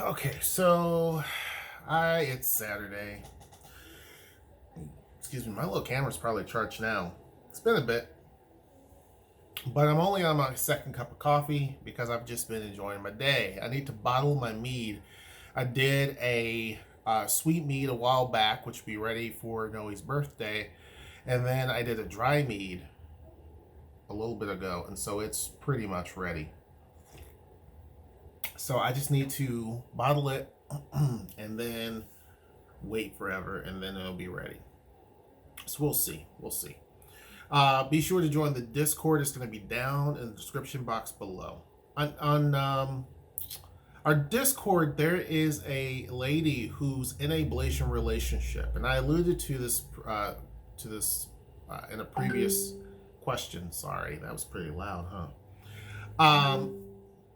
Okay, so it's Saturday. Excuse me, my little camera's probably charged now. It's been a bit, but I'm only on my second cup of coffee because I've just been enjoying my day. I need to bottle my mead. I did a sweet mead a while back, which will be ready for Noe's birthday, and then I did a dry mead a little bit ago, and so it's pretty much ready. So I just need to bottle it and then wait forever, and then it'll be ready. So we'll see. We'll see. Be sure to join the Discord. It's going to be down in the description box below. On our Discord, there is a lady who's in a Blasian relationship, and I alluded to this in a previous question. Sorry, that was pretty loud, huh?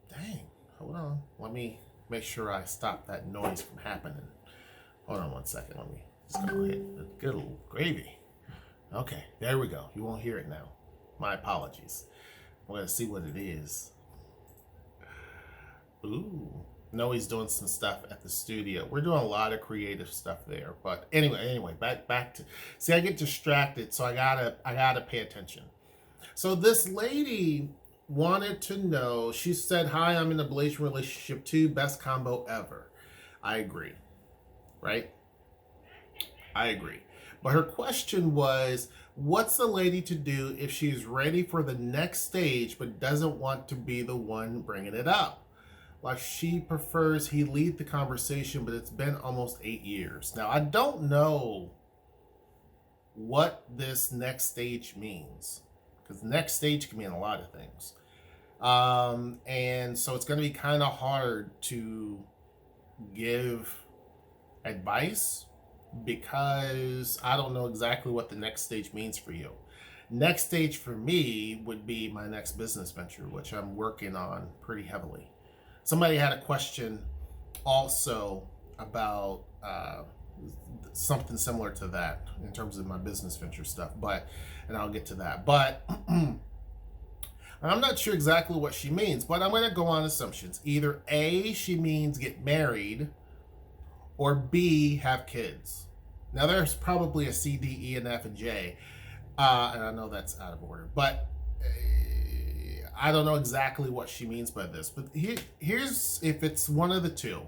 Dang. Hold on. Let me make sure I stop that noise from happening. Hold on one second. Let me just go ahead. Good old gravy. Okay, there we go. You won't hear it now. My apologies. We're going to see what it is. Ooh. Noe's doing some stuff at the studio. We're doing a lot of creative stuff there. But anyway, back to see, I get distracted, so I gotta pay attention. So this lady wanted to know, she said, "Hi, I'm in a Blasian relationship too. Best combo ever." I agree. Right? I agree. But her question was, what's the lady to do if she's ready for the next stage but doesn't want to be the one bringing it up? Like, she prefers he lead the conversation, but it's been almost 8 years. Now, I don't know what this next stage means, because the next stage can mean a lot of things. And so it's going to be kind of hard to give advice because I don't know exactly what the next stage means for you. Next stage for me would be my next business venture, which I'm working on pretty heavily. Somebody had a question also about something similar to that in terms of my business venture stuff, and I'll get to that. But I'm not sure exactly what she means, but I'm going to go on assumptions. Either A, she means get married, or B, have kids. Now, there's probably a C, D, E, and F, and J, and I know that's out of order, but I don't know exactly what she means by this. But here's if it's one of the two.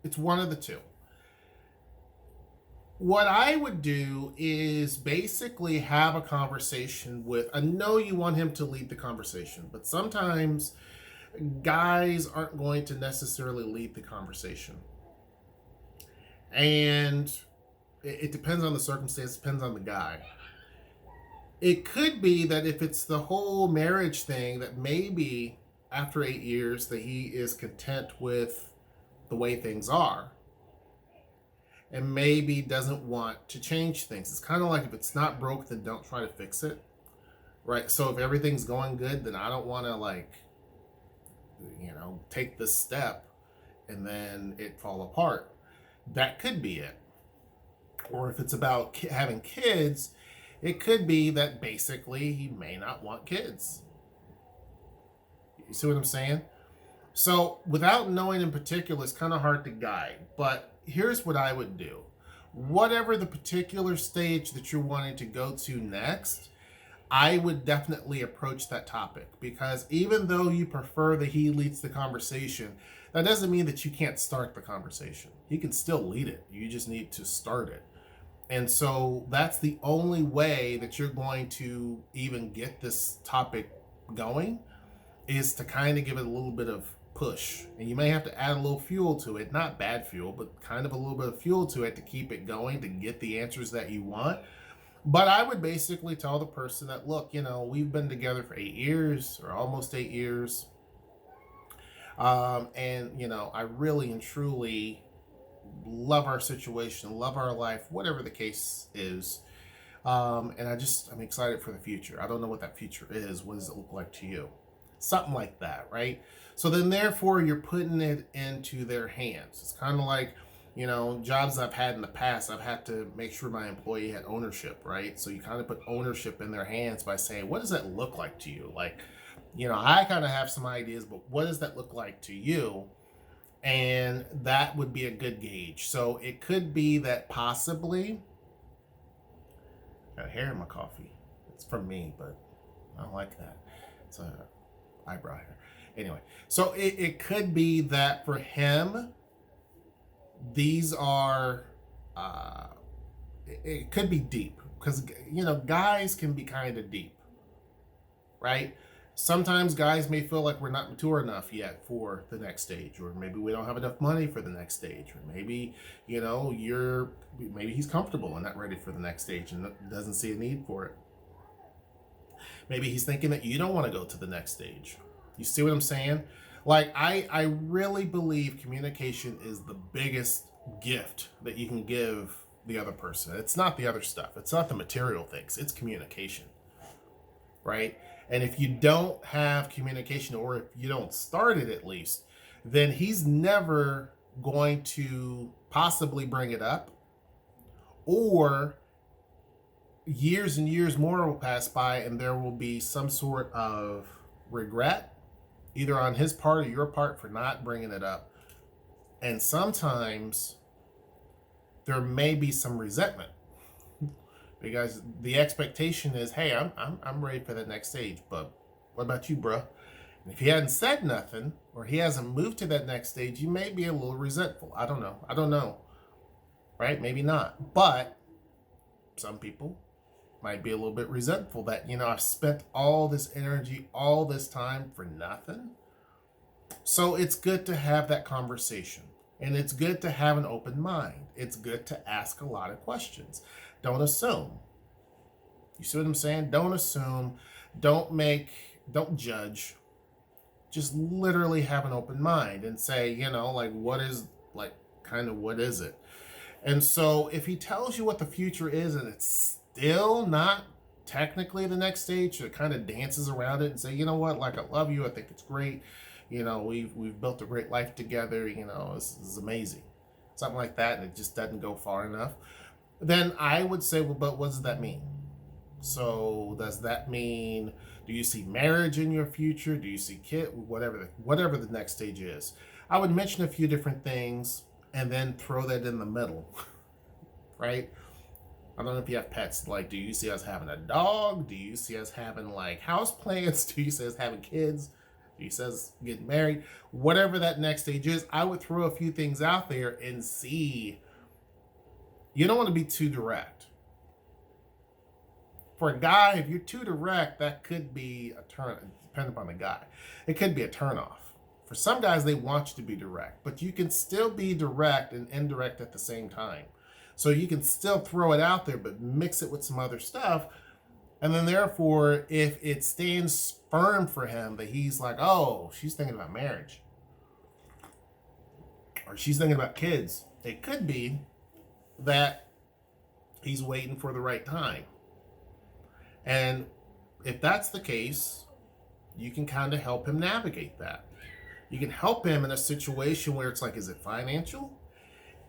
It's one of the two. What I would do is basically have a conversation with, I know you want him to lead the conversation, but sometimes guys aren't going to necessarily lead the conversation. And it depends on the circumstance, depends on the guy. It could be that if it's the whole marriage thing, that maybe after 8 years that he is content with the way things are and maybe doesn't want to change things. It's kind of like, if it's not broke, then don't try to fix it, right? So if everything's going good, then I don't want to take this step and then it fall apart. That could be it. Or if it's about having kids, it could be that basically he may not want kids. You see what I'm saying? So without knowing in particular, it's kind of hard to guide. But here's what I would do. Whatever the particular stage that you're wanting to go to next, I would definitely approach that topic, because even though you prefer that he leads the conversation, that doesn't mean that you can't start the conversation. He can still lead it. You just need to start it. And so that's the only way that you're going to even get this topic going, is to kind of give it a little bit of push. And you may have to add a little fuel to it, not bad fuel, but kind of a little bit of fuel to it to keep it going, to get the answers that you want. But I would basically tell the person that, look, we've been together for 8 years, or almost 8 years. And I really and truly love our situation, love our life, whatever the case is. And I'm excited for the future. I don't know what that future is. What does it look like to you? Something like that, right? So then therefore you're putting it into their hands. It's kind of like, jobs I've had in the past, I've had to make sure my employee had ownership, right? So you kind of put ownership in their hands by saying, what does that look like to you? Like, I kind of have some ideas, but what does that look like to you? And that would be a good gauge. So it could be that possibly, got hair in my coffee. It's from me, but I don't like that. It's a eyebrow hair. Anyway, so it could be that for him, these are, it could be deep, because, guys can be kind of deep, right? Sometimes guys may feel like we're not mature enough yet for the next stage, or maybe we don't have enough money for the next stage, or maybe, maybe he's comfortable and not ready for the next stage and doesn't see a need for it. Maybe he's thinking that you don't want to go to the next stage. You see what I'm saying? Like, I really believe communication is the biggest gift that you can give the other person. It's not the other stuff. It's not the material things. It's communication, right? And if you don't have communication, or if you don't start it at least, then he's never going to possibly bring it up, or years and years more will pass by and there will be some sort of regret, either on his part or your part, for not bringing it up. And sometimes there may be some resentment, because the expectation is, hey, I'm ready for the next stage, but what about you, bro? And if he hadn't said nothing, or he hasn't moved to that next stage, you may be a little resentful. I don't know, right? Maybe not. But some people might be a little bit resentful that, I've spent all this energy, all this time for nothing. So it's good to have that conversation, and it's good to have an open mind. It's good to ask a lot of questions. Don't assume. You see what I'm saying? Don't assume. Don't judge. Just literally have an open mind and say, what is it? And so if he tells you what the future is and it's still not technically the next stage, so it kind of dances around it and say, you know what, like, I love you, I think it's great, we've built a great life together, this is amazing, something like that, and it just doesn't go far enough, then I would say, well, but what does that mean? So does that mean, do you see marriage in your future? Do you see kid? Whatever the next stage is. I would mention a few different things and then throw that in the middle, right? I don't know if you have pets. Like, do you see us having a dog? Do you see us having, like, house plants? Do you see us having kids? Do you see us getting married? Whatever that next stage is, I would throw a few things out there and see. You don't want to be too direct. For a guy, if you're too direct, that could be a turn, depending upon the guy. It could be a turnoff. For some guys, they want you to be direct, but you can still be direct and indirect at the same time. So you can still throw it out there, but mix it with some other stuff. And then therefore, if it stands firm for him that he's like, oh, she's thinking about marriage, or she's thinking about kids, it could be that he's waiting for the right time. And if that's the case, you can kind of help him navigate that. You can help him in a situation where it's like, is it financial?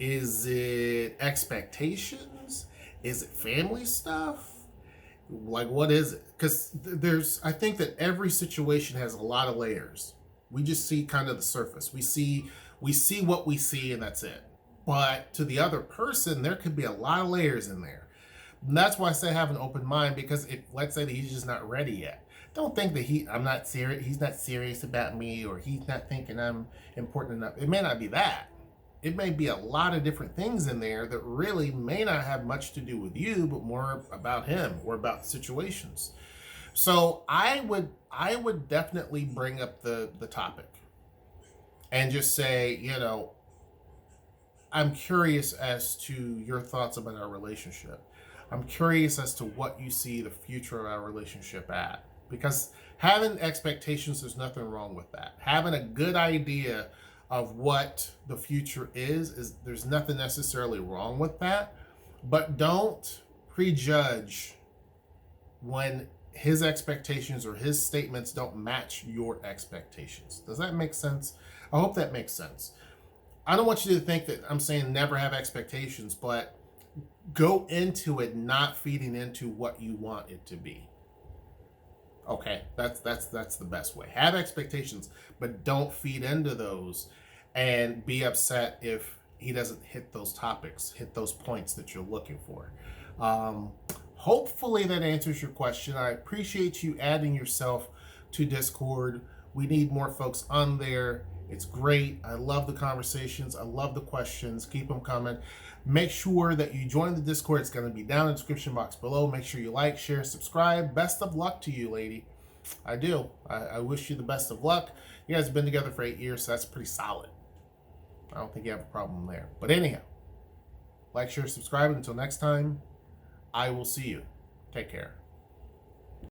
Is it expectations? Is it family stuff? Like, what is it? Because I think that every situation has a lot of layers. We just see kind of the surface. We see what we see, and that's it. But to the other person, there could be a lot of layers in there. And that's why I say have an open mind, because if, let's say that he's just not ready yet, don't think that he's not serious about me, or he's not thinking I'm important enough. It may not be that. It may be a lot of different things in there that really may not have much to do with you, but more about him or about situations. So I would definitely bring up the topic and just say, I'm curious as to your thoughts about our relationship. I'm curious as to what you see the future of our relationship at. Because having expectations, there's nothing wrong with that. Having a good idea of what the future is there's nothing necessarily wrong with that. But don't prejudge when his expectations or his statements don't match your expectations. Does that make sense? I hope that makes sense. I don't want you to think that I'm saying never have expectations, but go into it not feeding into what you want it to be. Okay, that's the best way. Have expectations, but don't feed into those and be upset if he doesn't hit those topics, hit those points that you're looking for. Um, Hopefully that answers your question. I appreciate you adding yourself to Discord. We need more folks on there. It's great. I love the conversations. I love the questions. Keep them coming. Make sure that you join the Discord. It's going to be down in the description box below. Make sure you like, share, subscribe. Best of luck to you, lady. I do. I wish you the best of luck. You guys have been together for 8 years, so that's pretty solid. I don't think you have a problem there. But anyhow, like, share, subscribe. Until next time, I will see you. Take care.